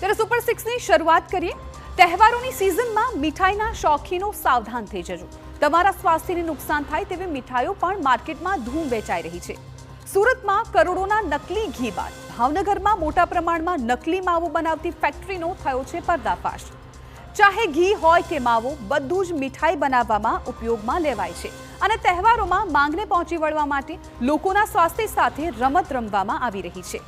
ત્યારે સુપર 6ની શરૂઆત કરીએ। તહેવારોની સિઝનમાં મીઠાઈના શોખીનો સાવધાન થઈ જજો। તમારા સ્વાસ્થ્યને નુકસાન થાય તેવી મીઠાઈઓ પણ માર્કેટમાં ધૂમ વેચાઈ રહી છે। સુરતમાં કરોડોના નકલી ઘી બાદ ભાવનગરમાં મોટા પ્રમાણમાં નકલી માવો બનાવતી ફેક્ટરીનો થયો છે પર્દાફાશ। ચાહે ઘી હોય કે માવો, બધું જ મીઠાઈ બનાવવામાં ઉપયોગમાં લેવાય છે અને તહેવારોમાં માંગને પહોંચી વળવા માટે લોકોના સ્વાસ્થ્ય સાથે રમત રમવામાં આવી રહી છે।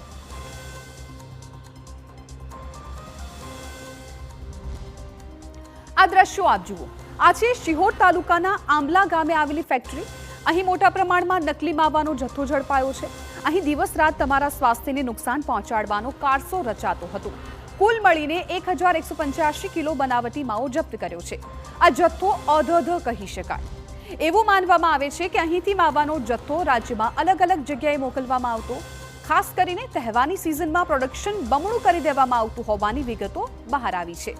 આ દ્રશ્યો આપ જુઓ। આ છે શિહોર તાલુકાના આંબલા ગામે આવેલી ફેક્ટરી। અહીં મોટા પ્રમાણમાં નકલી માવાનો જથ્થો ઝડપાયો છે। અહીં દિવસ રાત તમારા સ્વાસ્થ્યને નુકસાન પહોંચાડવાનો કારસો રચાતો હતો। કુલ મળીને 1185 કિલો બનાવટી માવો જપ્ત કર્યો છે। આ જથ્થો અધધ કહી શકાય। એવું માનવામાં આવે છે કે અહીંથી માવાનો જથ્થો રાજ્યમાં અલગ અલગ જગ્યાએ મોકલવામાં આવતો। ખાસ કરીને તહેવારની સિઝનમાં પ્રોડક્શન બમણું કરી દેવામાં આવતું હોવાની વિગતો બહાર આવી છે।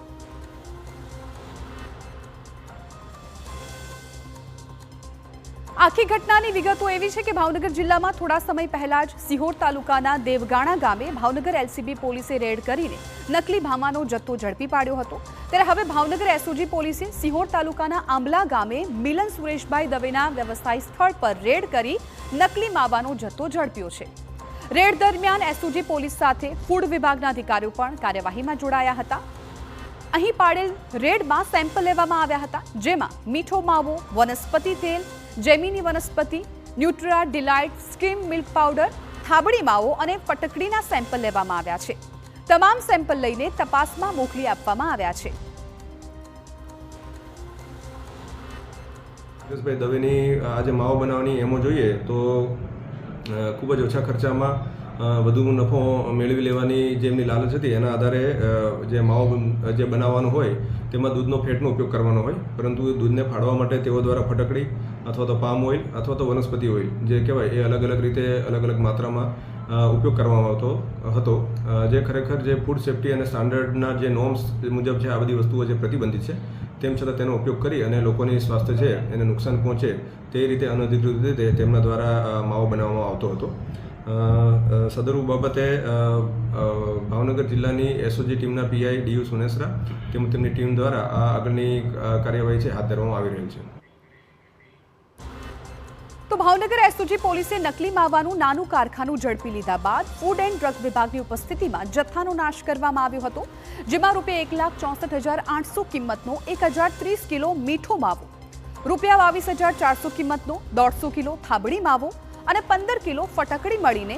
આખી ઘટનાની વિગતો એવી છે કે ભાવનગર જિલ્લામાં થોડા સમય પહેલા જ સિહોર તાલુકાના દેવગાણા ગામે ભાવનગર એલસીબી પોલીસે રેડ કરીને નકલી ભામાનો જથ્થો ઝડપી પાડ્યો હતો। ત્યારે હવે ભાવનગર એસઓજી પોલીસે સિહોર તાલુકાના આંબલા ગામે મિલન સુરેશભાઈ દવેના વ્યવસાય સ્થળ પર રેડ કરી નકલી માવાનો જથ્થો ઝડપ્યો છે। રેડ દરમિયાન એસઓજી પોલીસ સાથે ફૂડ વિભાગના અધિકારીઓ પણ કાર્યવાહીમાં જોડાયા હતા। અહીં પાડેલ રેડમાં સેમ્પલ લેવામાં આવ્યા હતા, જેમાં મીઠો માવો, વનસ્પતિ તેલ, જેમિની વનસ્પતિ, Nutra Delight, skim milk powder, થાબડી માવો અને ફટકડીના સેમ્પલ લેવામાં આવ્યા છે। તમામ સેમ્પલ લઈને તપાસમાં મોકલી આપવામાં આવ્યા છે। ભાઈ દવેની આજે માવો બનાવવાની એમો જોઈએ તો ખૂબ જ ઓછા ખર્ચામાં વધુ નફો મેળવી લેવાની જે એમની લાલચ હતી એના આધારે જે માવો જે બનાવવાનો હોય તેમાં દૂધનો ફેટનો ઉપયોગ કરવાનો હોય, પરંતુ દૂધને ફાડવા માટે તેઓ દ્વારા ફટકડી અથવા તો પામ ઓઇલ અથવા તો વનસ્પતિ ઓઇલ જે કહેવાય એ અલગ અલગ રીતે અલગ અલગ માત્રામાં ઉપયોગ કરવામાં આવતો હતો, જે ખરેખર જે ફૂડ સેફ્ટી અને સ્ટાન્ડર્ડના જે નોર્મ્સ મુજબ છે આ બધી વસ્તુઓ જે પ્રતિબંધિત છે, તેમ છતાં તેનો ઉપયોગ કરી અને લોકોની સ્વાસ્થ્ય છે એને નુકસાન પહોંચે તે રીતે અનધિકૃત રીતે તેમના દ્વારા માવો બનાવવામાં આવતો હતો। સદરુ બાબતે ભાવનગર જિલ્લાની એસઓજી ટીમના પીઆઈ ડીયુ સુનેસરા તેમજ તેમની ટીમ દ્વારા આ આગળની કાર્યવાહી છે હાથ ધરવામાં આવી રહી છે। તો ભાવનગર એસઓજી પોલીસે નકલી માવાનું નાનું કારખાનું ઝડપી લીધા બાદ ફૂડ એન્ડ ડ્રગ વિભાગની ઉપસ્થિતિમાં જથ્થાનો નાશ કરવામાં આવ્યો હતો, જેમાં ₹1,64,800 કિંમતનો 1030 કિલો મીઠો માવો, ₹22,400 કિંમતનો 150 કિલો થાબડી માવો અને 15 કિલો ફટકડી મળીને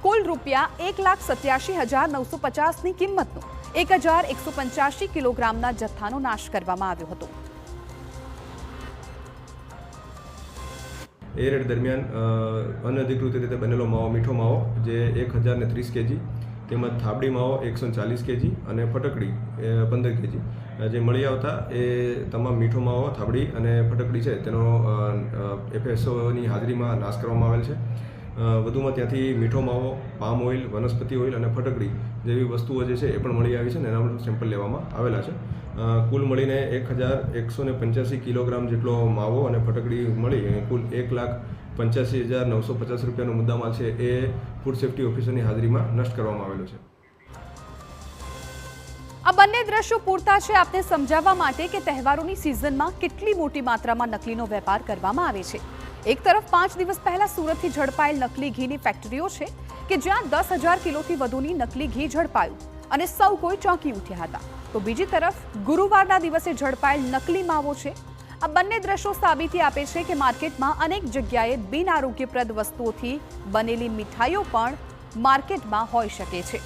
કુલ ₹1,87,950ની કિંમતનો 1,185 કિલોગ્રામના જથ્થાનો નાશ કરવામાં આવ્યો હતો। એ રેડ દરમિયાન અનધિકૃત રીતે બનેલો માવો, મીઠો માવો જે 1030 કેજી, તેમજ થાબડી માવો 140 કેજી અને ફટકડી 15 કેજી જે મળી આવતા એ તમામ મીઠો માવો, થાબડી અને ફટકડી છે તેનો એફએસઓની હાજરીમાં નાશ કરવામાં આવેલ છે। વધુમાં ત્યાંથી મીઠો માવો, પામ ઓઇલ, વનસ્પતિ ઓઇલ અને ફટકડી જેવી વસ્તુઓ જે છે એ પણ મળી આવી છે અને એના સેમ્પલ લેવામાં આવેલા છે। કુલ મળીને 1185 કિલોગ્રામ જેટલો માવો અને ફટકડી મળી કુલ 1,85,950 રૂપિયાનો મુદ્દામાલ છે એ ફૂડ સેફ્ટી ઓફિસરની હાજરીમાં નષ્ટ કરવામાં આવેલો છે। આ બંને દ્રશ્યો પૂરતા છે આપને સમજાવવા માટે કે તહેવારોની સિઝનમાં કેટલી મોટી માત્રામાં નકલીનો વેપાર કરવામાં આવે છે। એક તરફ 5 દિવસ પહેલા સુરતથી ઝડપાયેલ નકલી ઘીની ફેક્ટરીઓ છે કે જ્યાં 10,000 કિલોથી વધુની નકલી ઘી ઝડપાયું અને સૌ કોઈ ચોંકી ઉઠ્યા હતા, તો બીજી તરફ ગુરુવારના દિવસે ઝડપાયેલ નકલી માવો છે। આ બંને દ્રશ્યો સાબિતી આપે છે કે માર્કેટમાં અનેક જગ્યાએ બિન આરોગ્યપ્રદ વસ્તુઓથી બનેલી મીઠાઈઓ પણ માર્કેટમાં હોઈ શકે છે।